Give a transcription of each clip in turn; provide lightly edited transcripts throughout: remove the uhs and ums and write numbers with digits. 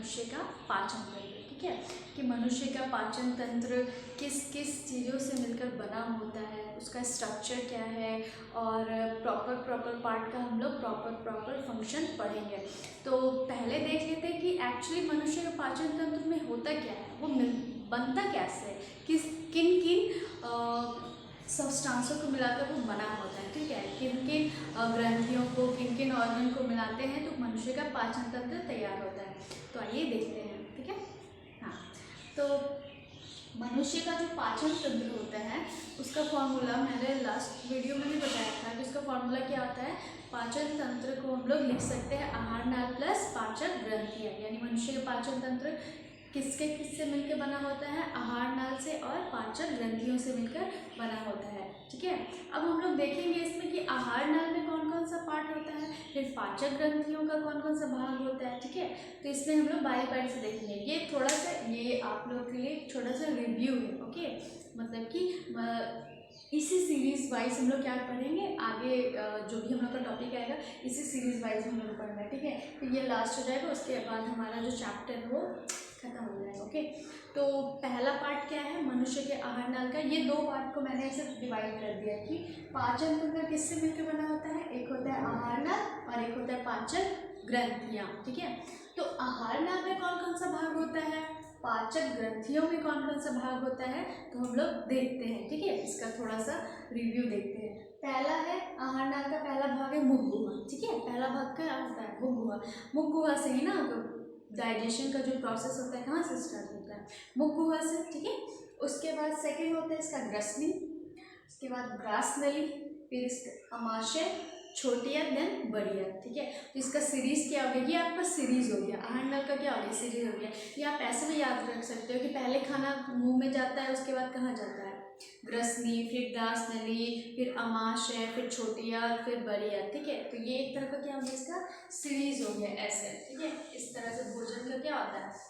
मनुष्य का पाचन तंत्र, ठीक है, कि मनुष्य का पाचन तंत्र किस किस चीज़ों से मिलकर बना होता है, उसका स्ट्रक्चर क्या है, और प्रॉपर पार्ट का हम लोग प्रॉपर फंक्शन पढ़ेंगे। तो पहले देख लेते हैं कि एक्चुअली मनुष्य के पाचन तंत्र में होता क्या है, वो बनता कैसे, किन सब्सटेंसों को मिलाकर वो बना होता है, ठीक है, किन किन ग्रंथियों को, किन किन ऑर्गन को मिलाते हैं तो मनुष्य का पाचन तंत्र तैयार होता है। तो आइए देखते हैं, ठीक है। हाँ, तो मनुष्य का जो पाचन तंत्र होता है उसका फॉर्मूला मैंने लास्ट वीडियो में भी बताया था कि उसका फॉर्मूला क्या होता है। पाचन तंत्र को हम लोग लिख सकते हैं आहार नाल प्लस पाचक ग्रंथियाँ, यानी मनुष्य का पाचन तंत्र किससे मिलकर बना होता है, आहार नाल से और पाचक ग्रंथियों से मिलकर बना होता है, ठीक है। अब हम लोग देखेंगे इसमें कि आहार नाल में कौन कौन सा पार्ट होता है, फिर पाचक ग्रंथियों का कौन कौन सा भाग होता है, ठीक है। तो इसमें हम लोग बारी से देखेंगे। ये थोड़ा सा, ये आप लोग के लिए छोटा सा रिव्यू है, ओके, मतलब कि इसी सीरीज वाइज हम लोग क्या पढ़ेंगे आगे, जो भी हम लोग का टॉपिक आएगा इसी सीरीज वाइज हम लोग पढ़ना है, ठीक है। तो ये लास्ट हो जाएगा, उसके बाद हमारा जो चैप्टर है वो खत्म हो जाएगा, ओके। तो पहला पार्ट क्या है मनुष्य के आहार नाल का, ये दो पार्ट को मैंने ऐसे डिवाइड कर दिया कि पाचन तंत्र किससे मिलकर बना होता है, एक होता है आहार नाल और एक होता है पाचक ग्रंथियाँ, ठीक है। तो आहार नाल में कौन कौन सा भाग होता है, पाचक ग्रंथियों में कौन कौन सा भाग होता है, तो हम लोग देखते हैं, ठीक है। इसका थोड़ा सा रिव्यू देखते हैं। पहला है आहार नाल का पहला भाग है मुख गुहा, ठीक है। पहला भाग क्या होता है, मुख गुहा। मुख गुहा से ही ना डाइजेशन का जो प्रोसेस होता है कहाँ से स्टार्ट होता है, मुख गुहा से, ठीक है। उसके बाद सेकंड होता है इसका ग्रसनी, उसके बाद ग्रास नली, फिर इसका अमाशय, छोटिया, देन बड़िया, ठीक है। तो इसका सीरीज क्या हो गया, ये आपका सीरीज हो गया। आहार नल का क्या हो गया, सीरीज हो गया। ये आप ऐसे भी याद रख सकते हो कि पहले खाना मुंह में जाता है, उसके बाद कहाँ जाता है, ग्रसनी, फिर ग्रास नली, फिर अमाशय, फिर छोटिया, फिर बड़िया, ठीक है। तो ये एक तरह का क्या हो गया, इसका सीरीज हो गया ऐसे, ठीक है। इस तरह से भोजन का क्या होता है,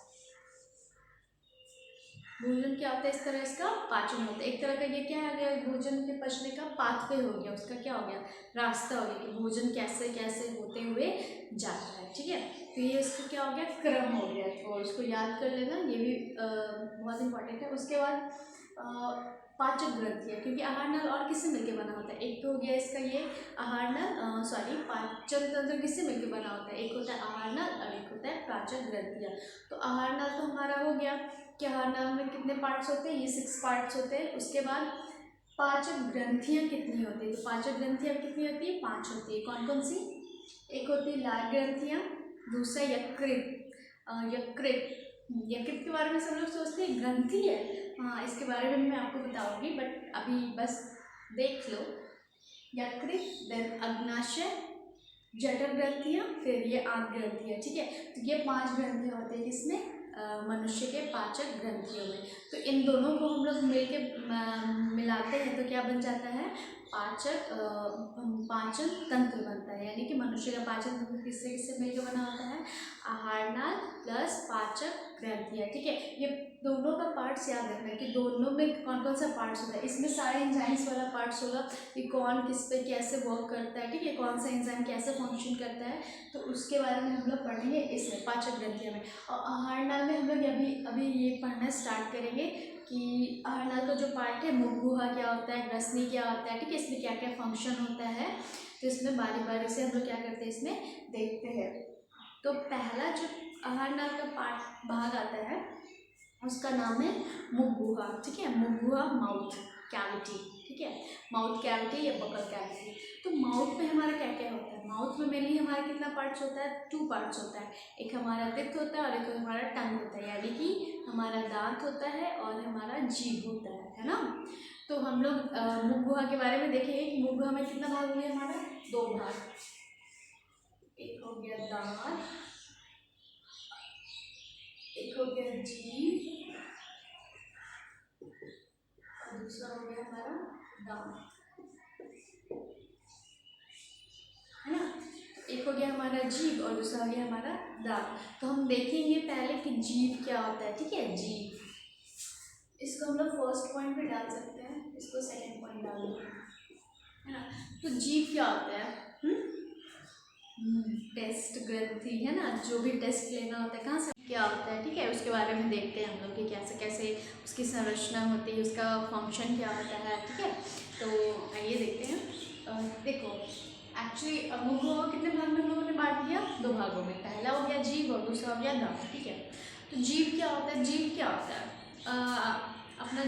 भोजन क्या होता है, इस तरह इसका पाचन होता है। एक तरह का ये क्या आ गया, भोजन के पचने का पाथवे हो गया, उसका क्या हो गया, रास्ता हो गया कि भोजन कैसे कैसे होते हुए जाता है, ठीक है। तो ये इसका क्या हो गया, क्रम हो गया, तो इसको याद कर लेना, ये भी बहुत इंपॉर्टेंट है। उसके बाद पाचक ग्रंथि है, क्योंकि आहार नल और किससे मिलकर बना होता है, एक तो हो गया इसका ये आहार नल, पाचन तंत्र किससे मिलकर बना होता है, एक होता है आहार नल और एक होता है पाचक ग्रंथियाँ। तो आहार नल तो हमारा हो गया कि आहार नल में कितने पार्ट्स होते हैं, ये 6 पार्ट्स होते हैं। उसके बाद पाचक ग्रंथियाँ कितनी होती है, तो पाचक ग्रंथियाँ कितनी होती है, 5 होती है। कौन कौन सी, एक होती है लाल ग्रंथियाँ, दूसरा यकृत, यकृत के बारे में सब लोग सोचते हैं ग्रंथि है, हाँ इसके बारे में मैं आपको बताऊंगी, बट अभी बस देख लो। यकृत, देन अग्नाशय, जठर ग्रंथियाँ, फिर ये आंत ग्रंथियाँ, ठीक है। तो ये 5 ग्रंथियाँ होती है किसमें, मनुष्य के पाचक ग्रंथियों में। तो इन दोनों को हम लोग मिलाते हैं तो क्या बन जाता है, पाचन तंत्र बनता है। यानी कि मनुष्य का पाचन तंत्र किससे किससे मिलकर बना होता है, आहार नाल प्लस पाचक ग्रंथियाँ, ठीक है। ये दोनों का पार्ट्स याद रखना है कि दोनों में कौन कौन सा पार्ट्स होता है। इसमें सारे एंजाइम्स वाला पार्ट्स होगा कि कौन किस पे कैसे वर्क करता है, ठीक है, कौन सा एंजाइम कैसे फंक्शन करता है, तो उसके बारे में हम लोग पढ़ेंगे इसमें पाचक ग्रंथियों में। और आहार नाल में हम लोग अभी ये पढ़ना स्टार्ट करेंगे कि आहार नाल का जो पार्ट है, मुख गुहा क्या होता है, ग्रसनी क्या होता है, ठीक है, इसमें क्या क्या फंक्शन होता है। तो इसमें बारी बारी से हम लोग क्या करते हैं, इसमें देखते हैं। तो पहला जो आहार नाल का भाग आता है उसका नाम है मुख गुहा, ठीक है। मुख गुहा, माउथ कैविटी, ठीक है, माउथ कैविटी या बकल कैविटी। तो माउथ में हमारा क्या क्या होता है, माउथ में मेनली हमारा कितना पार्ट्स होता है, 2 पार्ट्स होता है। एक हमारा तित होता है और एक हमारा टंग होता है, यानी कि हमारा दांत होता है और हमारा जीभ होता है ना। तो हम लोग मुख गुहा के बारे में देखेंगे कि मुख गुहा में कितना भाग हो गया हमारा, 2 भाग, एक हो गया दांत, एक हो गया जीभ और दूसरा हो गया हमारा दांत, है ना। एक हो गया हमारा जीभ और दूसरा हो गया हमारा दांत। तो हम देखेंगे पहले कि जीभ क्या होता है, ठीक है। जीभ, इसको हम लोग फर्स्ट पॉइंट पे डाल सकते हैं, इसको सेकंड पॉइंट डाल देंगे, है ना। तो जीभ क्या होता है, टेस्ट ग्रंथि, है ना, जो भी टेस्ट लेना होता है कहाँ से, क्या होता है, ठीक है, उसके बारे में देखते हैं हम लोग कि कैसे कैसे उसकी संरचना होती है, उसका फंक्शन क्या होता है, ठीक है। तो आइए देखते हैं। देखो एक्चुअली अंगों को कितने भाग में हम लोगों ने बांट दिया, 2 भागों में। पहला हो गया जीभ और दूसरा हो गया दांत, ठीक है। तो जीभ क्या होता है, जीभ क्या होता है, अपना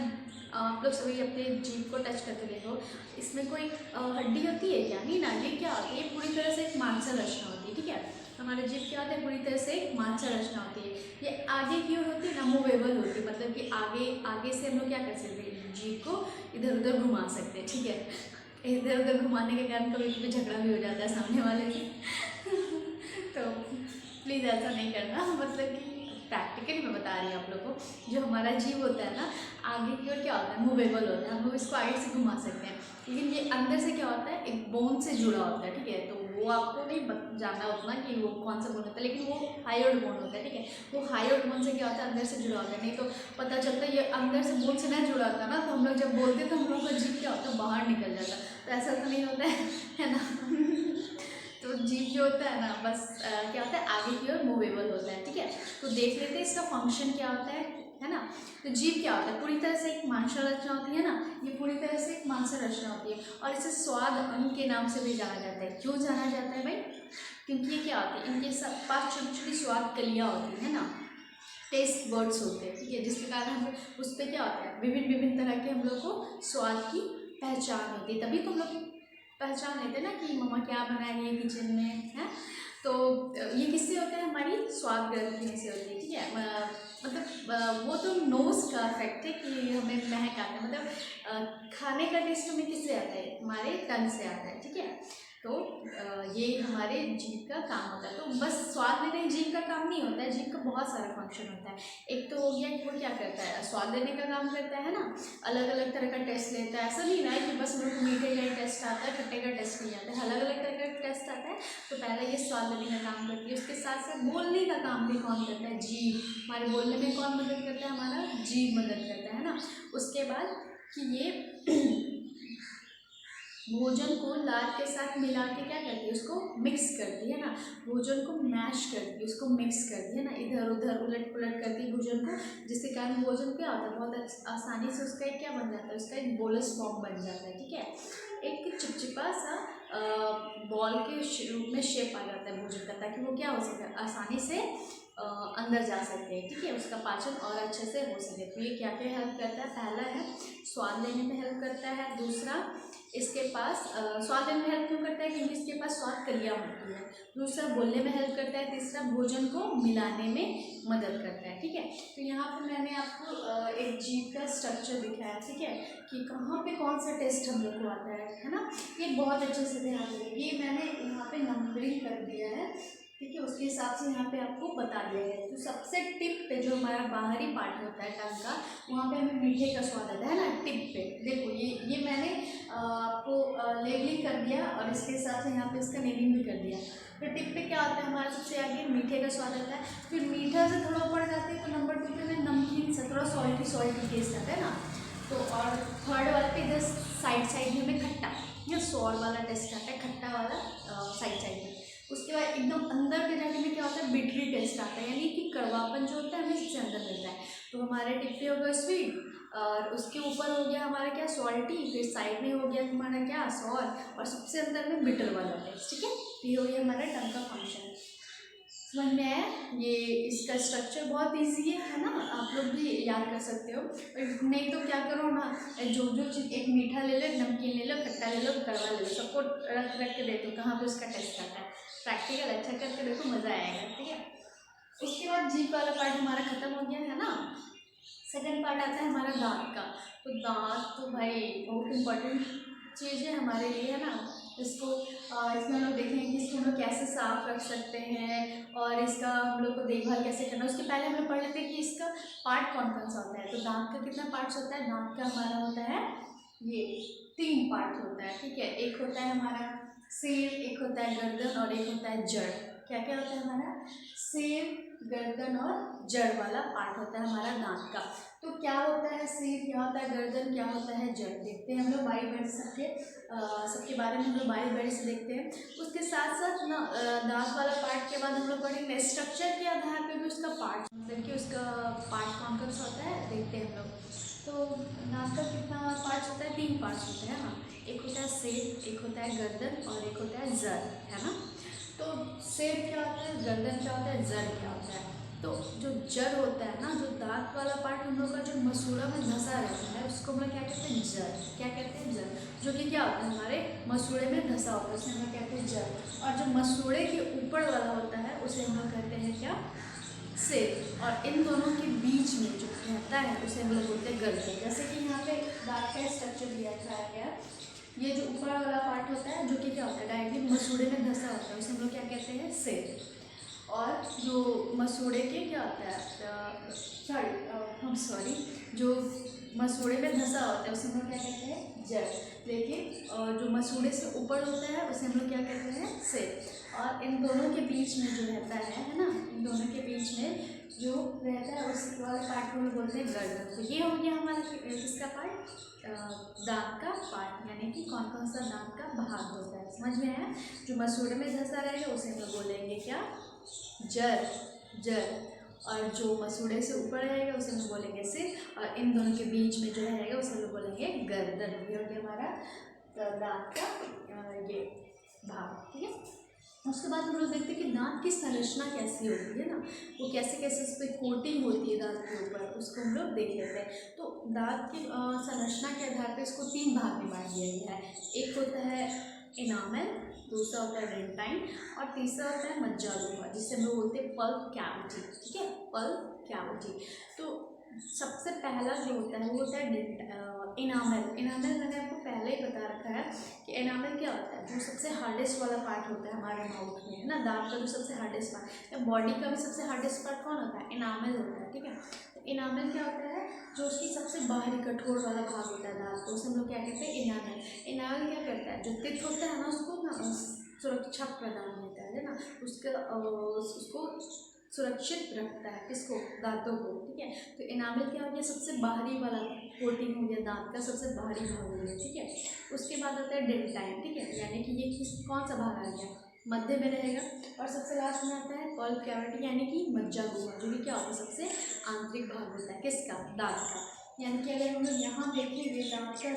आप लोग सभी अपने जीभ को टच करके देखो, इसमें कोई हड्डी होती है क्या, नहीं ना। ये क्या होती है, पूरी तरह से एक मांसल रचना होती है, ठीक है। हमारा जीभ क्या होता है, पूरी तरह से एक मांसल रचना होती है। ये आगे की ओर होती है ना, मूवेबल होती है, मतलब कि आगे आगे से हम लोग क्या कर सकते हैं, जीभ को इधर उधर घुमा सकते हैं, ठीक है। इधर उधर घुमाने के कारण कभी कभी झगड़ा भी हो जाता है सामने वाले से तो प्लीज़ ऐसा नहीं करना, मतलब कि प्रैक्टिकली मैं बता रही हूँ आप लोगों को। जो हमारा जीव होता है ना, आगे की ओर क्या होता है, मूवेबल होता है, हम लोग इसको आगे से घुमा सकते हैं। लेकिन ये अंदर से क्या होता है, एक बोन से जुड़ा होता है, ठीक है। तो वो आपको नहीं जानना उतना कि वो कौन सा बोन होता है, लेकिन वो हायोड बोन होता है, ठीक है। वो हायोड बोन से क्या होता है, अंदर से जुड़ा होता है। नहीं तो पता चलता है ये अंदर से बोन से नहीं जुड़ा होता ना, तो हम लोग जब बोलते तो हम लोग का जीभ क्या होता है, बाहर निकल जाता। तो ऐसा तो नहीं होता है ना तो जीभ जो होता है ना, बस क्या होता है, आगे की ओर मूवेबल होता है, ठीक है। तो देख लेते हैं इसका फंक्शन क्या होता है ना। तो जीभ क्या होता है, पूरी तरह से एक मांसल रचना होती है ना, ये पूरी तरह से एक मांसल रचना होती है, और इसे स्वाद अंग के नाम से भी जाना जाता है। क्यों जाना जाता है भाई, क्योंकि ये क्या होता है, इनके सब 5 छोटी छोटी स्वाद कलियाँ होती है ना, टेस्ट बर्ड्स होते हैं, ठीक है, जिसके कारण हम उस पर क्या होता है, विभिन्न विभिन्न तरह के हम लोग को स्वाद की पहचान होती है। तभी तो हम लोग पहचान लेते हैं ना कि मम्मा क्या बना रही है किचन में, है। तो ये किससे होता है, हमारी स्वाद ग्रंथि से होती है, ठीक है। मतलब वो तो नोज़ का इफेक्ट है कि हमें महक आता है, मतलब खाने का टेस्ट हमें किससे आता है, हमारे टंग से आता है, ठीक है। तो ये हमारे जीभ का काम होता है। तो बस स्वाद लेने जीभ का काम नहीं होता है, जीभ का बहुत सारा फंक्शन होता है। एक तो हो गया कि वो क्या करता है, स्वाद लेने का काम करता है ना, अलग अलग तरह का टेस्ट लेता है। ऐसा नहीं ना है कि बस हम लोग मीठे का ही टेस्ट आता है, खट्टे का टेस्ट नहीं आता है, अलग अलग तरह का टेस्ट आता है। तो पहले ये स्वाद लेने का काम करती है, उसके साथ साथ बोलने का काम भी कौन करता है, जीभ। हमारे बोलने में कौन मदद करता है, हमारा जीभ मदद करता है ना। उसके बाद कि ये भोजन को लार के साथ मिला के क्या करती है, उसको मिक्स करती है ना, भोजन को मैश करती है, उसको मिक्स करती है ना, इधर उधर उलट पुलट करती है भोजन को, जिसके कारण भोजन क्या होता है, बहुत आसानी से उसका एक क्या बन जाता है, उसका एक बोलस फॉर्म बन जाता है, ठीक है। एक चिपचिपा सा बॉल के रूप में शेप आ जाता है भोजन का, ताकि वो क्या हो सके, आसानी से अंदर जा सकते हैं, ठीक है, उसका पाचन और अच्छे से हो सके। तो ये क्या क्या हेल्प करता है, पहला है स्वाद लेने में हेल्प करता है, दूसरा इसके पास स्वाद लेने में हेल्प क्यों करता है, क्योंकि इसके पास स्वाद कलियाँ होती है, दूसरा बोलने में हेल्प करता है, तीसरा भोजन को मिलाने में मदद करता है, ठीक है। तो यहाँ पर मैंने आपको एक जीभ का स्ट्रक्चर दिखाया, ठीक है, कि कहाँ पे कौन सा टेस्ट हम लोग को आता है ना। ये बहुत अच्छे से ध्यान दें, ये मैंने यहाँ पे नंबरिंग कर दिया है, ठीक है, उसके हिसाब से यहाँ पे आपको बता दिया गया है। तो सबसे टिप पे जो हमारा बाहरी पार्ट होता है टंग का, वहाँ पे हमें मीठे का स्वाद आता है ना, टिप पे देखो, ये मैंने आपको लेबलिंग कर दिया, और इसके हिसाब से यहाँ पे इसका नेमिंग भी कर दिया। तो टिप पे क्या होता है, हमारा सबसे आगे मीठे का स्वाद आता है, फिर मीठा से थोड़ा ऊपर जाते हैं तो नंबर 2 पे हमें नमकीन सा थोड़ा सॉल्टी टेस्ट आता है ना। तो और थर्ड वाले पे इधर साइड में हमें खट्टा या सौर वाला टेस्ट आता है, खट्टा वाला साइड में। उसके बाद एकदम अंदर के जाने में क्या होता है, बिटरी टेस्ट आता है, यानी कि कड़वापन जो होता है हमें सबसे अंदर मिलता है। तो हमारे टिप पे होगा स्वीट, और उसके ऊपर हो गया हमारा क्या, सॉल्टी, फिर साइड में हो गया हमारा क्या, सॉर, और सबसे अंदर में बिटर वाला टेस्ट, ठीक है। तो ये हो गया हमारा टंग का फंक्शन। समझ में आया, ये इसका स्ट्रक्चर बहुत ईजी है ना, आप लोग भी याद कर सकते हो। और नहीं तो क्या करो ना, जो चीज़, एक मीठा ले लो, नमकीन ले लो, खट्टा ले लो, कड़वा ले लो, सबको रख रख के देखो कहाँ पे उसका टेस्ट आता है। प्रैक्टिकल अच्छा करके देखो, मज़ा आएगा, ठीक है। उसके बाद जीभ वाला पार्ट हमारा ख़त्म हो गया है ना। सेकंड पार्ट आता है हमारा दांत का। तो दांत तो भाई बहुत इम्पोर्टेंट चीज़ है हमारे लिए, है ना। इसको इसमें हम लोग देखेंगे कि इसको हम लोग कैसे साफ रख सकते हैं, और इसका हम लोग को देखभाल कैसे करना है। उसके पहले हम लोग पढ़ लेते हैं कि इसका पार्ट कौन कौन सा होता है। तो दांत का कितना पार्ट्स होता है, दांत का हमारा होता है ये 3 पार्ट होता है, ठीक है। एक होता है हमारा सिर, एक होता है गर्दन, और एक होता है जड़। क्या क्या होता है हमारा, सिर, गर्दन और जड़ वाला पार्ट होता है हमारा दांत का। तो क्या होता है सिर, क्या होता है गर्दन, क्या होता है जड़, देखते हैं हम लोग बारी बारी सबके बारे में हम लोग बारी बारी से देखते हैं। उसके साथ साथ ना दांत वाला पार्ट के बाद हम लोग पढ़ेंगे स्ट्रक्चर के आधार पर भी उसका पार्ट, मतलब कि उसका पार्ट कौन कौन सा होता है देखते हैं हम लोग। तो दांत का कितना पार्ट्स होता है, 3 पार्ट्स होते हैं ना, एक होता है सिर, एक होता है गर्दन और एक होता है जड़, है ना। तो सिर क्या होता है, गर्दन क्या होता है, जड़ क्या होता है। तो जो जड़ होता है ना, जो दांत वाला पार्ट हम लोग का जो मसूड़ा में धंसा रहता है उसको हम लोग क्या कहते हैं, जड़, क्या कहते हैं, जड़, जो कि क्या होता है हमारे मसूड़े में धंसा होता है, उसे हम लोग कहते हैं जड़। और जो मसूड़े के ऊपर वाला होता है उसे हम लोग कहते हैं क्या, सिर। और इन दोनों के बीच में जो रहता है उसे हम लोग बोलते हैं गर्दन। जैसे कि यहाँ पे दांत का स्ट्रक्चर दिया गया, ये जो ऊपर वाला पार्ट होता है जो कि क्या होता है डायरेक्टली मसूड़े में धंसा होता है उसे हम लोग क्या कहते हैं, सिर। और जो मसूड़े के क्या होता है, सॉरी जो मसूड़े में धंसा होता है उसे हम लोग क्या कहते हैं, जड़। लेकिन जो मसूड़े से ऊपर होता है उसे हम लोग क्या कहते हैं, सिर। और इन दोनों के बीच में जो रहता है ना, इन दोनों के बीच में जो रहता है उस वाले पार्ट को हम बोलते हैं गर्दन। तो ये हो गया हमारा किसका पार्ट, दांत का पार्ट, यानी कि कौन कौन सा दांत का भाग होता है, समझ में आया। जो मसूड़े में धंसा रहेगा उसे हम लोग बोलेंगे क्या, जड़। और जो मसूड़े से ऊपर रहेगा उसे हम बोलेंगे सिर, और इन दोनों के बीच में जो रहेगा उसे हम बोलेंगे गर्दन। ये हो गया हमारा दांत का ये भाग, ठीक है। उसके बाद हम लोग देखते हैं कि दांत की संरचना कैसी होती है ना, वो कैसे कैसे उस पर कोटिंग होती है दांत के ऊपर, उसको हम लोग देख लेते हैं। तो दांत की संरचना के आधार पर इसको 3 भाग में बांट दिया गया है। एक होता है इनामेल, दूसरा होता है डेंटाइन और तीसरा होता है मज्जागुहा, जिसे हम लोग बोलते हैं पल्प कैविटी, ठीक है, पल्प कैविटी। तो सबसे पहला जो होता है वो होता है इनामेल। इनामेल मैंने आपको पहले ही बता रखा है कि इनामेल क्या होता है, जो सबसे हार्डेस्ट वाला पार्ट होता है हमारे माउथ में, है ना, दांत का जो सबसे हार्डेस्ट पार्ट, या बॉडी का भी सबसे हार्डेस्ट पार्ट कौन होता है, इनामेल होता है, ठीक है। तो इनामेल क्या होता है, जो उसकी सबसे बाहरी कठोर वाला भाग होता है दांत को, उसे हम लोग क्या कहते हैं, इनामेल। इनामेल क्या करता है, जो तित होता है ना उसको ना सुरक्षा प्रदान देता है ना, उसको सुरक्षित रखता है, किसको, दांतों को, ठीक है। तो इनामेल क्या हो गया, सबसे बाहरी वाला कोटिंग हो गया दांत का, सबसे बाहरी भाग हो गया, ठीक है। उसके बाद आता है डेंटाइन, ठीक है, यानी कि ये कौन सा भाग आ गया, मध्य में रहेगा। और सबसे लास्ट में आता है पल्प कैविटी, यानी कि मज्जागुहा, जो भी क्या होता है सबसे आंतरिक भाग होता है, किसका, दांत का। यानी कि अगर हम लोग यहाँ देखेंगे दांत का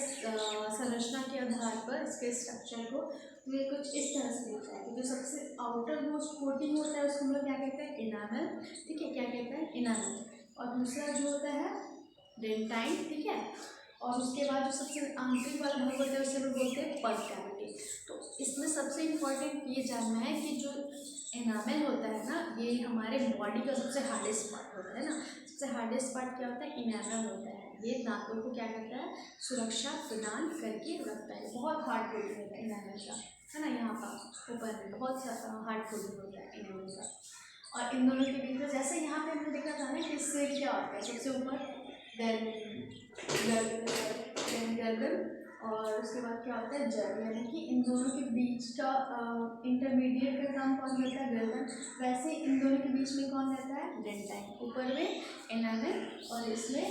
संरचना के आधार पर इसके स्ट्रक्चर को, तो ये कुछ इस तरह से दिखता है कि जो सबसे आउटर मोस्ट कोटिंग होता है उसको हम लोग क्या कहते हैं, इनामेल, ठीक है, क्या कहते हैं, इनामेल। और दूसरा जो होता है डेंटाइन, ठीक है। और उसके बाद जो सबसे आंतरिक वाला भाग होता है उसे हम बोलते हैं पल्प कैविटी। तो इसमें सबसे इम्पोर्टेंट ये जानना है कि जो एनामेल होता है ना, ये हमारे बॉडी का सबसे हार्डेस्ट पार्ट होता है ना, सबसे हार्डेस्ट पार्ट क्या होता है, इनामेल होता है। ये दांतों को क्या करता है, सुरक्षा प्रदान करके रखता है। बहुत हार्ड कोटिंग होता है इनामेल का, है ना, यहाँ पर ऊपर में बहुत हार्ड कोटिंग होता है इनामेल का। और इन दोनों के बीच में जैसे यहाँ पे हमने देखा था ना कि इससे क्या होता है, सबसे ऊपर देन गर्दन, और उसके बाद क्या होता है, जड़, यानी कि इन दोनों के बीच का इंटरमीडिएट का काम कौन करता है, गर्दन। वैसे इन दोनों के बीच में कौन रहता है, डेंटाइन, ऊपर में इनामेल और इसमें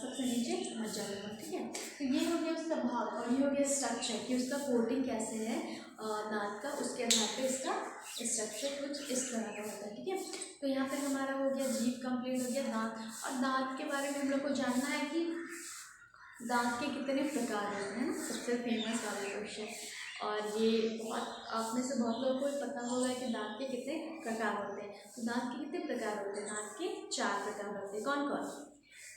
सबसे नीचे मज्जागुहा, ठीक है। तो ये हो गया उसका भाग, और ये हो गया स्ट्रक्चर कि उसका कोटिंग कैसे है दांत का, उसके आधार पे इसका स्ट्रक्चर कुछ इस तरह का होता है, ठीक है। तो यहाँ पे हमारा हो गया जीभ कंप्लीट हो गया, दांत। और दांत के बारे में हम लोग को जानना है कि दांत के कितने प्रकार होते हैं ना, सबसे फेमस वाला क्वेश्चन। और ये बहुत आप में से बहुत लोगों को पता होगा कि दांत के कितने प्रकार होते हैं। तो दांत के कितने प्रकार होते हैं, दांत के 4 प्रकार होते हैं, कौन कौन,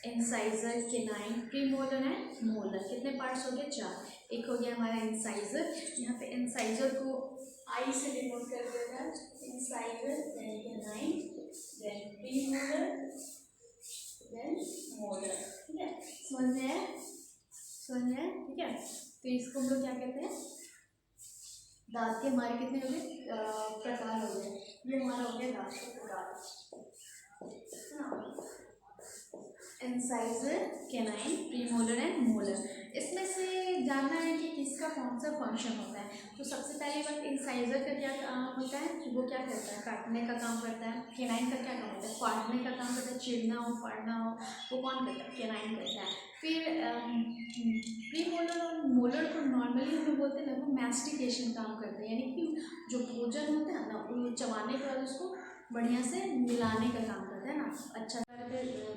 incisor, canine, premolar and molar. कितने पार्ट्स हो गए, 4। एक हो गया हमारा इंसाइजर, यहाँ पे इंसाइजर को आई से डिनोट कर देता है, incisor, then canine, then premolar, then molar, ठीक है, समझ में है, ठीक है। तो इसको हम लोग क्या कहते हैं, दांत के हमारे कितने हो गए, प्रकार हो गए। ये हमारा हो गया दांत के प्रकार, incisor, canine, premolar and molar. इसमें से जानना है कि किसका कौन सा फंक्शन होता है। तो सबसे पहली बात, इंसाइजर का क्या काम होता है, वो क्या करता है, काटने का काम करता है। केनाइन का क्या काम होता है, फाड़ने का काम करता है, चिरना हो फाड़ना हो वो कौन करता है, केनाइन करता है। फिर प्रीमोलर और मोलर को नॉर्मली हम लोग बोलते हैं ना, वो मैस्टिकेशन काम करते हैं, यानी कि जो भोजन होता है ना वो चबाने के बाद उसको बढ़िया से मिलाने का काम करता है ना। अच्छा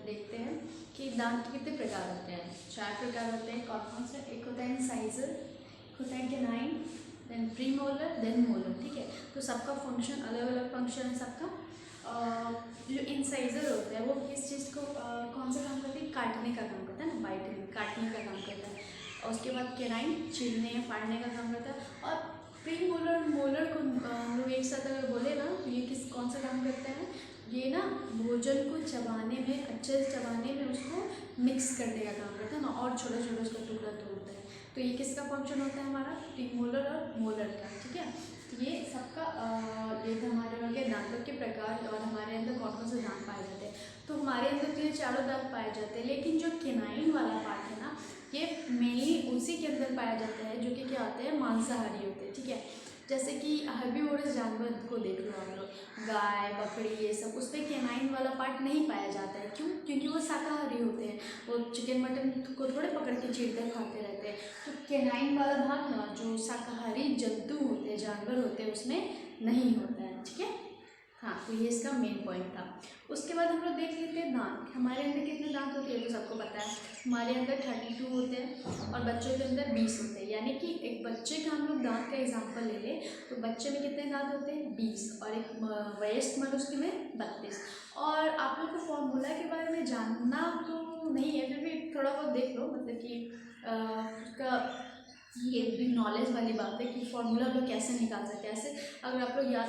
देखते हैं कि दांत के कितने प्रकार होते हैं। 4 प्रकार होते हैं। कौन कौन से, एक होता है इंसाइजर, एक होता है canine, then premolar, then molar, ठीक है। तो सबका फंक्शन अलग अलग फंक्शन है सबका। जो इंसाइजर होता है वो किस चीज़ को कौन सा काम करते हैं, काटने का काम करता है ना, बाइटिंग, काटने का काम करता है। और उसके बाद केनाइन छीलने या फाड़ने का काम करता है। और प्रीमोलर मोलर को हम लोग एक साथ अगर बोले ना तो ये कौन सा काम करते हैं, ये ना भोजन को चबाने में, अच्छे से चबाने में उसको मिक्स करने का काम करता है ना, और छोटा छोटा उसका टुकड़ा तोड़ता है। तो ये किसका फंक्शन होता है हमारा, प्रीमोलर और मोलर का, ठीक है। तो ये सबका ये तो हमारे हो गए दांतों के प्रकार और हमारे अंदर कौन कौन से दांत पाए जाते हैं। तो हमारे अंदर तो ये चारों दांत पाए जाते हैं, लेकिन जो केनाइन वाला पार्ट है ना ये मेनली उसी के अंदर पाया जाता है जो कि क्या होते हैं, मांसाहारी होते हैं, ठीक है। जैसे कि हर्बीवोरस जानवर को देख लो आप लोग, गाय बकरी ये सब, उस पर केनाइन वाला पार्ट नहीं पाया जाता है। क्यों, क्योंकि वो शाकाहारी होते हैं, वो चिकन मटन को थोड़े पकड़ के चीरते खाते रहते हैं। तो केनाइन वाला भाग ना जो शाकाहारी जंतु होते हैं, जानवर होते हैं, उसमें नहीं होता है, ठीक है। हाँ, तो ये इसका मेन पॉइंट था। उसके बाद हम लोग देख लेते हैं दांत, हमारे अंदर कितने दांत होते हैं तो सबको पता है, हमारे अंदर 32 होते हैं और बच्चों के अंदर 20 होते हैं। यानी कि एक बच्चे का हम लोग दांत का एग्जांपल ले लें तो बच्चे में कितने दांत होते हैं, 20, और एक वयस्क मनुष्य में 32। और आप लोग को फॉर्मूला के बारे में जानना तो नहीं है, फिर भी थोड़ा बहुत देख लो, मतलब कि उसका ये भी नॉलेज वाली बात है कि फार्मूला लोग कैसे निकाल सकते हैं। ऐसे अगर आप लोग याद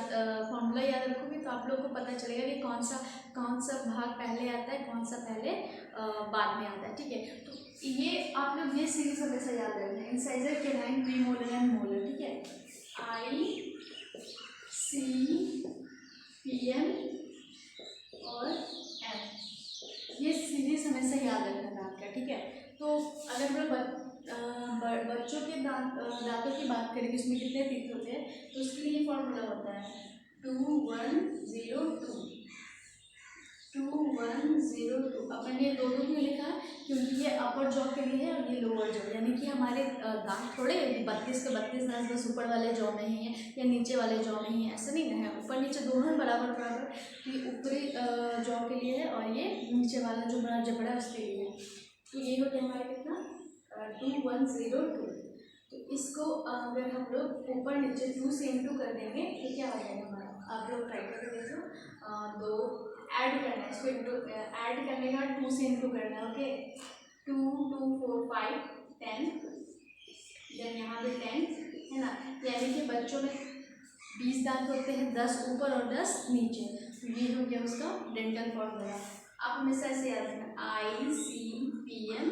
फार्मूला याद रखोगे तो आप लोग को पता चलेगा कि कौन सा भाग पहले आता है, कौन सा पहले बाद में आता है, ठीक है। तो ये आप लोग ये सीरीज हमेशा याद रखना है, incisor, canine, premolar and molar, ठीक है। आई सी पी एम और एम, ये सीरीज हमेशा याद रखना दांत का, ठीक है। तो अगर हम लोग बच्चों के दांतों की बात करें कि उसमें कितने टीथ होते हैं तो उसके लिए फॉर्मूला होता है 2102। 2102 अपन ने दो क्यों लिखा है, क्योंकि ये अपर जॉ के लिए है और ये लोअर जॉ, यानी कि हमारे दांत थोड़े 32 के 32 दांत बस ऊपर वाले जॉ में ही है या नीचे वाले जॉ में ही है, ऐसा नहीं है, ऊपर नीचे दोनों बराबर बराबर। ये ऊपरी जॉ के लिए है और ये नीचे वाला जो बड़ा जबड़ा है उसके लिए है। तो ये हो गया हमारा कितना 2102। तो इसको अगर हम लोग ऊपर नीचे 2 से इंटू कर देंगे तो क्या हो जाएगा हमारा, आप लोग ट्राई करके देखो। दो ऐड करना है, इसको इंटू ऐड करने का 2 से इंटू करना है, ओके। 2 2 4 5 10, देन यहाँ पे 10 है ना, यानी कि बच्चों में 20 दांत होते हैं, 10 ऊपर और 10 नीचे। तो ये हो गया उसका डेंटल फॉर्मूला। आप हमेशा ऐसे याद रखना आई सी पी एम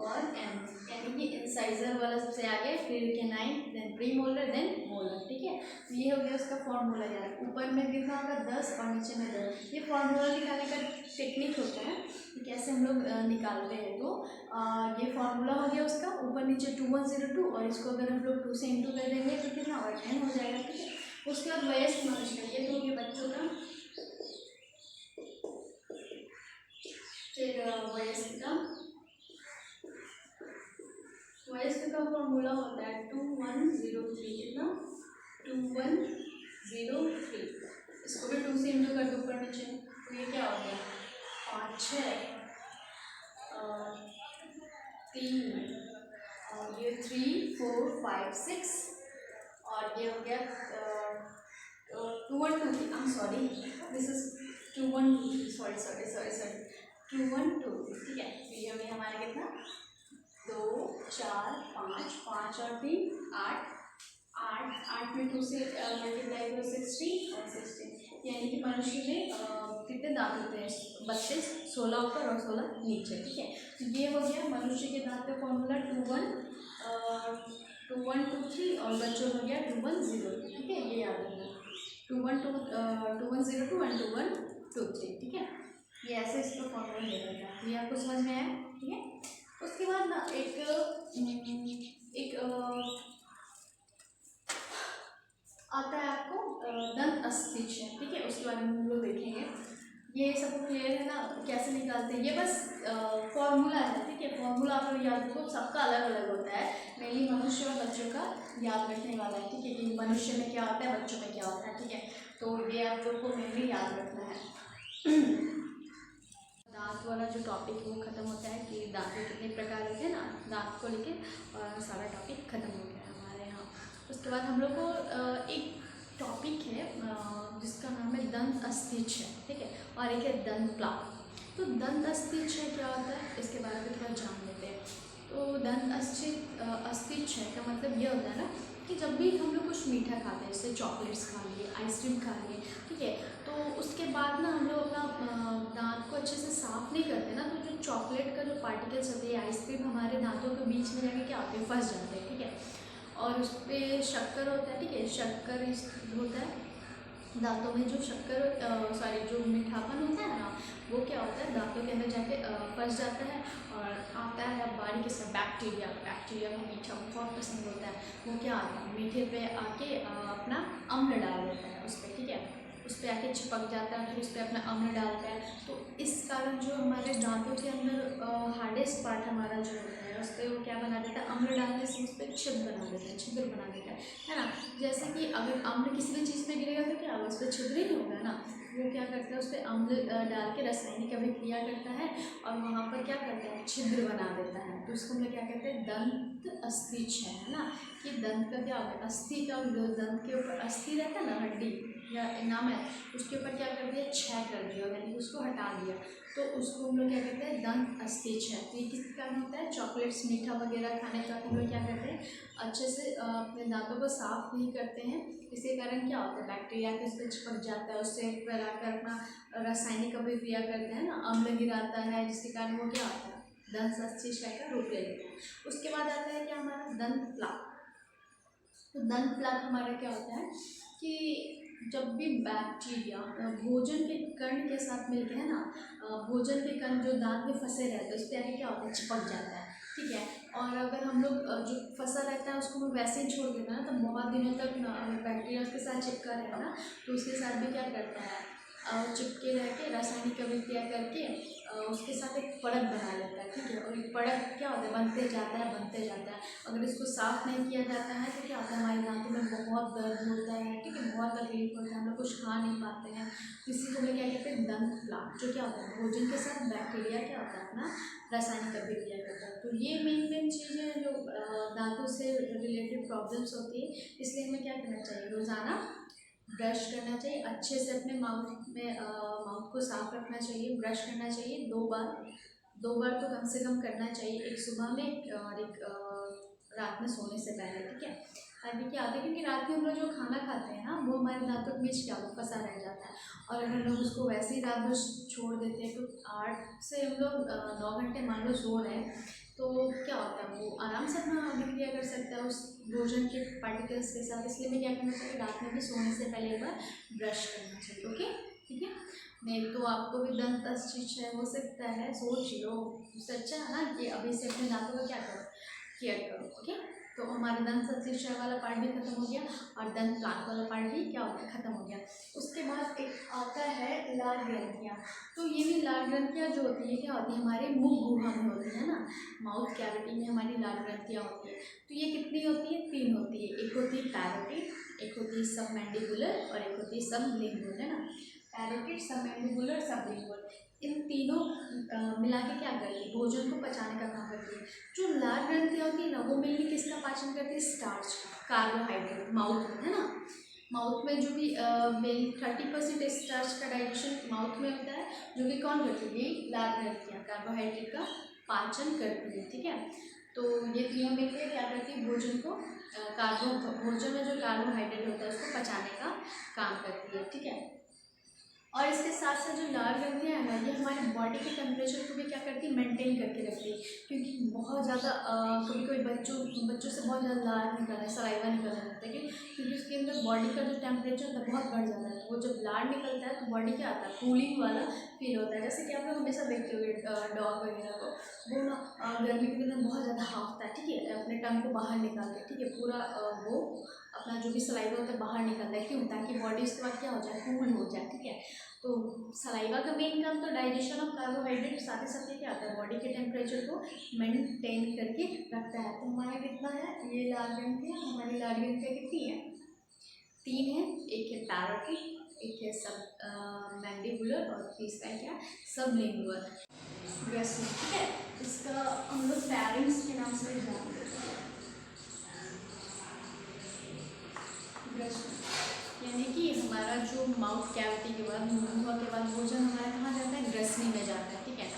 और एम, यानी कि इंसाइजर वाला सबसे आगे, फिर canine, then premolar, then molar, ठीक है। तो ये हो गया उसका फॉर्मूला यार, ऊपर में कितना होगा 10 और नीचे में 10। ये फॉर्मूला निकालने का टेक्निक होता है कि कैसे हम लोग निकालते हैं। तो ये फॉर्मूला हो गया उसका, ऊपर नीचे 2102, और इसको अगर हम लोग 2 से इंटू कर देंगे तो कितना और 10 हो जाएगा, ठीक है। उसके बाद वयस्क मनुष्य, ये तो हो गया बच्चों का। फिर वयस्क का फॉर्मूला होता है 2103, कितना 2103। इसको भी 2 से इंटू कर दो ऊपर नीचे, तो ये क्या हो गया 5 6 3 और ये 3 4 5 6 और ये हो गया 2123, I am sorry, this is 2123, sorry 2123, ठीक है। तो ये हो गया हमारा कितना 2 4 5 5 और 3 8 8 में 2 से मल्टीप्लाई करो 60 और 16, यानी कि मनुष्य में कितने दांत होते हैं 32, 16 ऊपर और 16 नीचे, ठीक है। तो ये हो गया मनुष्य के दांत का फॉर्मूला 2123 और बच्चों हो गया 2102, ठीक है। ये याद रखना 2102 एंड 2123, ठीक है। ये ऐसे इसका फॉर्मूला ले लेगा, ये आपको समझ में आया, ठीक है। उसके बाद ना एक एक आता है आपको दंत अस्थिच है, ठीक है, उसके बारे में हम लोग देखेंगे। ये सब क्लियर है ना, कैसे निकालते हैं, ये बस फॉर्मूला है, ठीक है। फॉर्मूला आप लोग याद रखो, सबका अलग अलग होता है, मेनली मनुष्य और बच्चों का याद रखने वाला है, ठीक है, कि मनुष्य में क्या होता है, बच्चों में क्या होता है, ठीक है। तो ये आप लोग को मेनली याद रखना है। दांत वाला जो टॉपिक वो ख़त्म होता है कि दांत के कितने प्रकार होते हैं ना, दांत को लेके और सारा टॉपिक ख़त्म हो गया है हमारे यहाँ। उसके बाद हम लोग को एक टॉपिक है जिसका नाम है दंत अस्थिच है, ठीक है, और एक है दंत प्लाक। तो दंत अस्थिच है क्या होता है, इसके बारे में थोड़ा जान लेते हैं। तो दंत अस्थिच है का मतलब ये होता है ना कि जब भी हम लोग कुछ मीठा खाते हैं, जैसे चॉकलेट्स खा लिए, आइसक्रीम खा लिए, ठीक है, तो उसके बाद ना हम लोग अपना दांत को अच्छे से साफ़ नहीं करते ना, तो जो चॉकलेट का जो पार्टिकल्स होते हैं, आइसक्रीम हमारे दांतों के बीच में जाके क्या होते हैं, फंस जाते हैं, ठीक है। और उस पर शक्कर होता है, ठीक है, शक्कर होता है दांतों में, जो शक्कर सॉरी जो मीठापन होता है ना, वो क्या होता है दांतों के अंदर जाके फंस जाता है और आता है बारीक सा बैक्टीरिया। बैक्टीरिया को मीठा बहुत पसंद होता है, वो क्या आता है मीठे पे आके अपना अम्ल डाल देता है उस पर, ठीक है, उस पर आके चिपक जाता है, फिर उस पर अपना अम्ल डालता है। तो इस कारण जो हमारे दांतों के अंदर हार्डेस्ट पार्ट हमारा जो होता है, उस पर वो क्या बना देता है, अम्ल डालने से उस पर छिद्र बना देता है, छिद्र बना देता है ना। जैसे कि अगर अम्ल किसी भी चीज़ पे गिरेगा तो क्या होगा, उस पर छिद्र ही होगा ना। वो क्या करता है, उस पर अम्ल डाल के रासायनिक अभिक्रिया करता है और वहाँ पर क्या करता है, छिद्र बना देता है। तो उसको हम लोग क्या कहते हैं, दंत अस्थिच है ना। कि दंत का क्या होता है, अस्थि का, दंत के ऊपर अस्थि रहता है ना, हड्डी या नाम है, उसके ऊपर क्या कर दिया, क्षय कर दिया, यानी उसको हटा दिया, तो उसको हम लोग क्या कहते हैं, दंत अस्थिच है। तो ये किस कारण होता है, चॉकलेट्स मीठा वगैरह खाने के बाद हम लोग क्या करते हैं, अच्छे से अपने दांतों को साफ नहीं करते हैं, इसके कारण क्या होता है, बैक्टीरिया के उस पर चिपक जाता है, उससे फिर आकर अपना रासायनिक अभिक्रिया करते हैं ना, अम्ल गिराता है, जिसके कारण वो क्या होता है, दंत अस्थिच का रूप ले लेता है। उसके बाद आता है क्या हमारा दंत प्लाक। तो दंत प्लाक हमारा क्या होता है कि जब भी बैक्टीरिया भोजन के कण के साथ मिलते हैं ना, भोजन के कण जो दांत में फंसे रहते हैं, उस पर आके क्या होता है, चिपक जाता है, ठीक है। और अगर हम लोग जो फंसा रहता है उसको हम वैसे ही छोड़ देते हैं ना, तो बहुत दिनों तक ना बैक्टीरिया उसके साथ चिपका रहेगा ना, तो उसके साथ भी क्या करता है, चिपके रह के रासायनिक अभिक्रिया करके उसके साथ एक परत बना लेता है, ठीक है। और एक परत क्या होता है, बनते जाता है बनते जाता है। अगर इसको साफ नहीं किया जाता है तो क्या होता है, हमारे दांतों में बहुत दर्द होता है, ठीक है, बहुत तकलीफ होता है, हम लोग कुछ खा नहीं पाते हैं। इसी को हम लोग क्या कहते हैं, दंत प्लाक, जो क्या होता है, भोजन के साथ बैक्टीरिया क्या होता है, अपना रासायनिक अभिक्रिया करता है। तो ये मेन चीज़ें हैं जो दांतों से रिलेटेड प्रॉब्लम्स होती है। इसलिए हमें क्या करना चाहिए, रोज़ाना ब्रश करना चाहिए, अच्छे से अपने माउथ को साफ रखना चाहिए, ब्रश करना चाहिए 2 बार तो कम से कम करना चाहिए, एक सुबह में और एक रात में सोने से पहले, ठीक है। अभी क्या होता है, क्योंकि रात में हम लोग जो खाना खाते हैं ना, वो हमारे दांतों के बीच क्या फंसा रह जाता है, और अगर हम लोग उसको वैसे ही रात भर छोड़ देते हैं, तो 8 से हम लोग 9 घंटे मान लो सो रहे हैं, तो क्या होता है, वो आराम से अपना अभिक्रिया कर सकता है उस भोजन के पार्टिकल्स के साथ। इसलिए हमें क्या करना चाहिए, रात में भी सोने से पहले एक बार ब्रश करना चाहिए, ओके, ठीक है। नहीं तो आपको भी दंत अस्थिच हो सकता है, सोच लो, उससे अच्छा है ना कि अभी से अपने दांतों का क्या करो, केयर करो, ओके। तो हमारे दंत अस्थिच वाला पार्ट भी खत्म हो गया और दंत प्लाक वाला पार्ट भी क्या हो गया, खत्म हो गया। उसके बाद एक आता है लाल ग्रंथियाँ। तो ये भी लाल ग्रंथियाँ जो होती है क्या होती है, हमारे मुख गुहा में होती है ना, माउथ कैविटी में हमारी लाल ग्रंथियाँ होती है। तो ये कितनी होती है, 3 होती है, एक होती है पैरोटिड, एक होती है सबमैंडिबुलर और एक होती है सबलिंगुअल, है ना। पैरोटिड, सबमैंडिबुलर, सबलिंगुअल, इन तीनों मिला के क्या करती है, भोजन को पचाने का काम करती है। जो लाल ग्रंथियाँ होती है ना, वो मेनली किसका पाचन करती है, स्टार्च, कार्बोहाइड्रेट, माउथ में, है ना। माउथ में जो भी मेन 30% स्टार्च का डाइजेशन माउथ में होता है, जो कि कौन करती है, ये लाल ग्रंथियाँ कार्बोहाइड्रेट का पाचन करती है, ठीक है। तो ये तीनों मिलकर क्या करती है, भोजन को भोजन में जो कार्बोहाइड्रेट होता है उसको पचाने का काम करती है, ठीक है। और इसके साथ साथ जो लाल ग्रंथियाँ है ना, ये हमारी बॉडी के टेम्परेचर को भी क्या करती है, मेंटेन करके रखती है। क्योंकि बहुत ज़्यादा कभी कभी बच्चों से बहुत ज़्यादा लार निकलना है, सलाइवा निकलने लगता है, क्योंकि उसके अंदर बॉडी का जो टेम्परेचर होता है बहुत बढ़ जाता है। तो वो जब लार निकलता है तो बॉडी क्या आता है, कूलिंग वाला फील होता है। जैसे कि आप लोग हमेशा देखते होंगे डॉग वगैरह को, वो ना गर्मी के दिन में बहुत ज़्यादा हाँफता है, ठीक है, अपने टंग को बाहर निकालते हैं, ठीक है, पूरा वो अपना जो भी सलाइवा होता है बाहर निकलता है। क्यों? ताकि बॉडी उसके बाद क्या हो जाए, कूल हो जाए, ठीक है। तो सलाइवा का मेन काम तो डाइजेशन ऑफ कार्बोहाइड्रेट, साथ ही साथ क्या आता है, बॉडी के टेम्परेचर को मेंटेन करके रखता है। तो हमारा कितना है, ये लाल रंग की हमारी लाल रंग की कितनी है, 3 है। एक है पैराटिड, एक है सब मैंडिबुलर और तीसरा क्या, सबलिंगुअल ग्रेसिम, ठीक है। इसका हम लोग फैरिंग्स के नाम से जानते हैं। यानी कि हमारा जो माउथ कैविटी के बाद, मुंह के बाद भोजन हमारा कहाँ जाता है, ग्रेसनी में जाता है, ठीक है।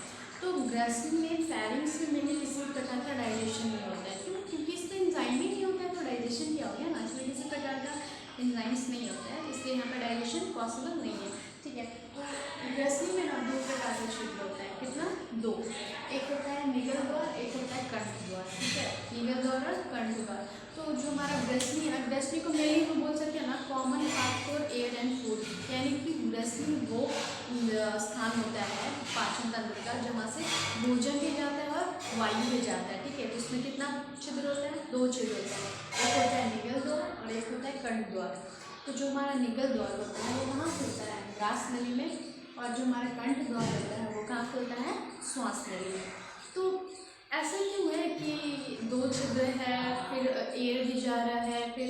तो ग्रेसनी में, फैरिंग्स में मैंने किसी भी प्रकार का डाइजेशन नहीं होता है। क्यों? क्योंकि इसमें एंजाइम ही नहीं होता है, तो डाइजेशन क्या हो गया ना, इसमें किसी प्रकार का एंजाइम्स नहीं होता है, इसलिए यहाँ पर डाइजेशन पॉसिबल नहीं है, ठीक है। तो ग्रेसनी में ना 2 प्रकार का छिद्र होता है, कितना, 2। एक होता है निगल द्वार, एक होता है कंठ द्वार, ठीक है, निगल द्वार और कंठ द्वार। तो जो हमारा ग्रेसनी है, ग्रेसनी को मेनली हम बोल सकते हैं ना common path for air and food, यानी कि ग्रेसनी वो स्थान होता है पाचन तंत्र का जहाँ से भोजन भी जाता है और वायु भी जाता है, ठीक है। तो उसमें कितना छिद्र होता है, 2 छिद्र होता है, एक होता है निगल द्वार और एक होता है कंठ द्वार। तो जो हमारा निगल द्वार होता है वो कहाँ खुलता है, ग्रास नली में, और जो हमारा कंठ द्वार होता है वो कहाँ खुलता है, श्वास नली में। तो ऐसा क्यों है कि 2 छिद्र है, फिर एयर भी जा रहा है, फिर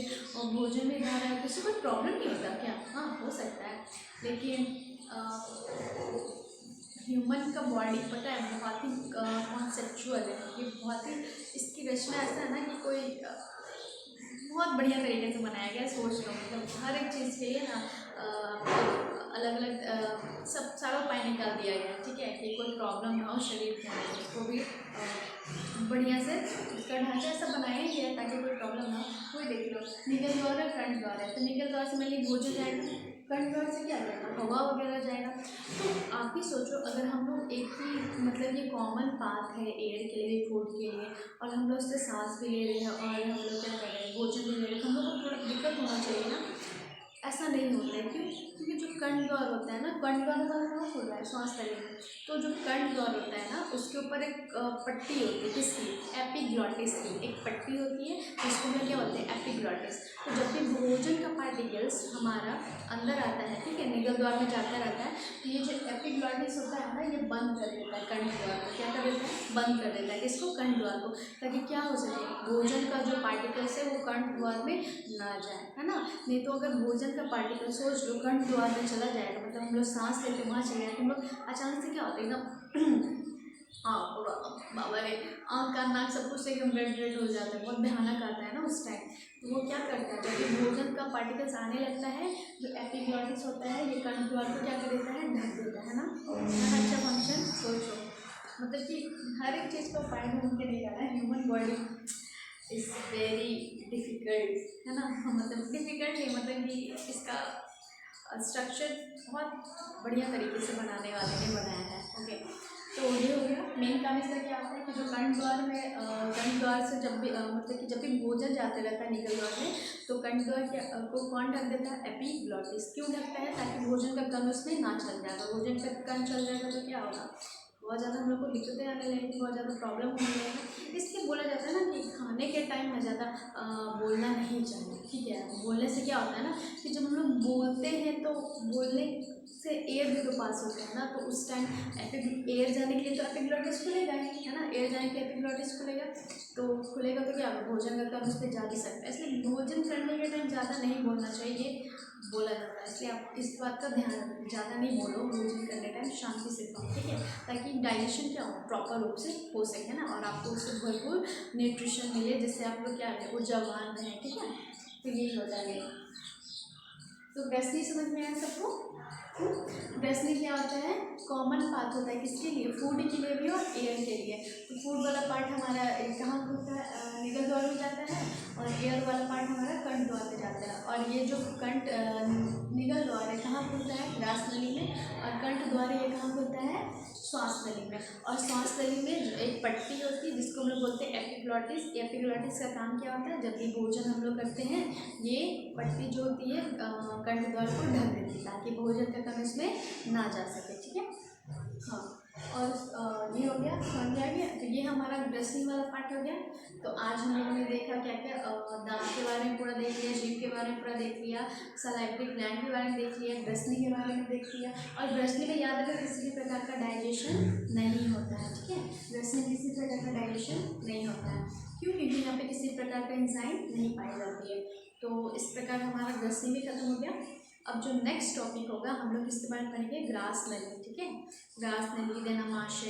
भोजन भी जा रहा है, किसी कोई प्रॉब्लम नहीं होता क्या? हाँ, हो सकता है, लेकिन ह्यूमन का बॉडी पता है बहुत ही कॉन्सेप्चुअल है, ये बहुत ही, इसकी रचना ऐसा है ना कि कोई बहुत बढ़िया तरीके से बनाया गया है। सोच लो, मतलब हर एक चीज़ के लिए ना अलग अलग सब सारा उपाय निकाल दिया गया है, ठीक है, कि कोई प्रॉब्लम ना हो शरीर के अंदर, उसको भी बढ़िया से इसका ढांचा ऐसा बनाया ही है ताकि कोई प्रॉब्लम ना हो। कोई देख लो, निगल द्वार और कंठ द्वार है, तो निगल द्वार से मेनली भोजन जाएगा, कंठ द्वार से क्या जाएगा, हवा वगैरह जाएगा। तो आप ही सोचो, अगर हम लोग एक ही, मतलब ये कॉमन पाथ है एयर के लिए, फूड के लिए, और हम लोग उससे सांस भी ले रहे हैं और हम लोग क्या कर रहे हैं, भोजन भी ले रहे हैं, तो हम लोग को थोड़ा दिक्कत होना चाहिए ना। ऐसा नहीं होता है, क्यों? क्योंकि जो कंठ द्वार होता है ना, कंठ द्वार हमारा कहाँ खुल रहा है, श्वास नली में। तो जो कंठ द्वार होता है ना, उसके ऊपर एक पट्टी होती है, किसकी, एपिग्लॉटिस की एक पट्टी होती है, जिसको हम क्या बोलते हैं, एपिग्लॉटिस। तो जब भी भोजन का पार्टिकल्स हमारा अंदर आता है, ठीक है, निगल द्वार में जाता रहता है, तो ये जो एपिग्लॉटिस होता है ना, ये बंद कर देता है कंठ द्वार को, क्या कर देता है, बंद कर देता है, किसको, कंठ द्वार को, ताकि क्या हो सके, भोजन का जो पार्टिकल्स है वो कंठ द्वार में ना जाए, है ना। नहीं तो अगर भोजन का पार्टिकल, सोच लो, कंठ द्वार में चला जाएगा, मतलब हम लोग सांस लेते वहाँ चले जाए, तो हम लोग अचानक से क्या होता है, एकदम हाँ पूरा बाबा रे, आँख कान नाक सब कुछ एकदम रेड रेड हो जाता है, बहुत भयानक आता है ना उस टाइम। तो वो क्या करता है, जब भोजन का पार्टिकल्स आने लगता है, जो एपिग्लॉटिस होता है ये कंठ द्वार को क्या कर देता है, ढक देता है ना। अच्छा फंक्शन सोचो, मतलब कि हर एक चीज़ को फाइंड ढूंढ के नहीं जाना है। Human body is very difficult, है ना, मतलब डिफ़िकल्ट नहीं, मतलब कि इसका स्ट्रक्चर बहुत बढ़िया तरीके से बनाने वाले ने बनाया है। ओके, तो ये हो गया मेन काम। इसका क्या होता है कि जो कंठ द्वार में, कंठ द्वार से जब भी मतलब कि जब भी भोजन जाते रहता है निगल द्वार में, तो कंठ द्वार को कौन ढक देता है, एपिग्लॉटिस। क्यों ढकता है, ताकि भोजन का कण उसमें ना चल जाएगा, भोजन का कण चल जाएगा तो क्या होगा, बहुत ज़्यादा हम लोग को दिक्कतें आने लगेंगी, बहुत ज़्यादा प्रॉब्लम होने लगेगा। इसलिए बोला जाता है ना कि खाने के टाइम में ज़्यादा बोलना नहीं चाहिए, ठीक है। बोलने से क्या होता है ना कि जब हम लोग बोलते हैं तो बोलने से एयर भी तो पास होता है ना, तो उस टाइम एयर जाने के लिए तो एपिग्लॉटिस खुलेगा ही, है ना, एयर जाने के लिए एपिग्लॉटिस खुलेगा, तो खुलेगा तो क्या होगा, भोजन का कण उस पर जा भी सकता है। इसलिए भोजन करने के टाइम ज़्यादा नहीं बोलना चाहिए, ये बोला जाता है। इसलिए आप इस बात का ध्यान रखें, ज़्यादा नहीं बोलो भोजन करने टाइम, शांति से खाओ, ठीक है, ताकि डाइजेशन क्या हो, प्रॉपर रूप से हो सके ना, और आपको उससे भरपूर न्यूट्रिशन मिले, जिससे आप लोग क्या है, ऊर्जावान रहें, ठीक है। तो यही होता है। तो ग्रेसनी समझ में आया सबको? ग्रेसनी क्या होता है, कॉमन पाथ होता है, किसके लिए, फूड के लिए भी और एयर के लिए। तो फूड वाला पार्ट हमारा कहाँ होता है, निगल द्वार में जाता है, और एयर वाला पार्ट हमारा कंठ द्वार में जाता है। और ये जो कंठ निगल द्वार है कहाँ खुलता है, ग्रास नली में, और कंठ द्वार ये कहाँ खुलता है, श्वास नली में। और श्वास नली में जो एक पट्टी होती है जिसको हम लोग बोलते हैं एपिग्लॉटिस। एपिग्लॉटिस का काम क्या होता है, जब भी भोजन हम लोग करते हैं ये पट्टी जो होती है कंठ द्वार को ढक देती है ताकि भोजन का कण इसमें ना जा सके। ठीक है, हाँ। और ये हो गया, समझ आ गया। तो ये हमारा ग्रसनी वाला पार्ट हो गया। तो आज हम लोगों ने देखा क्या क्या, दांत के बारे में पूरा देख लिया, जीभ के बारे में पूरा देख लिया, सलाइवरी ग्लैंड के बारे में देख लिया, ग्रसनी के बारे में देख लिया। और ग्रसनी में याद रखा किसी भी प्रकार का डाइजेशन नहीं होता है। ठीक है, ग्रसनी में किसी प्रकार का डाइजेशन नहीं होता है। क्यों? क्योंकि यहाँ पे किसी प्रकार का एंजाइम नहीं पाई जाती है। तो इस प्रकार हमारा ग्रसनी भी खत्म हो गया। अब जो नेक्स्ट टॉपिक होगा हम लोग इसके बारे में पढ़ेंगे ग्रास नली। ठीक है, ग्रास नली, देन आमाशय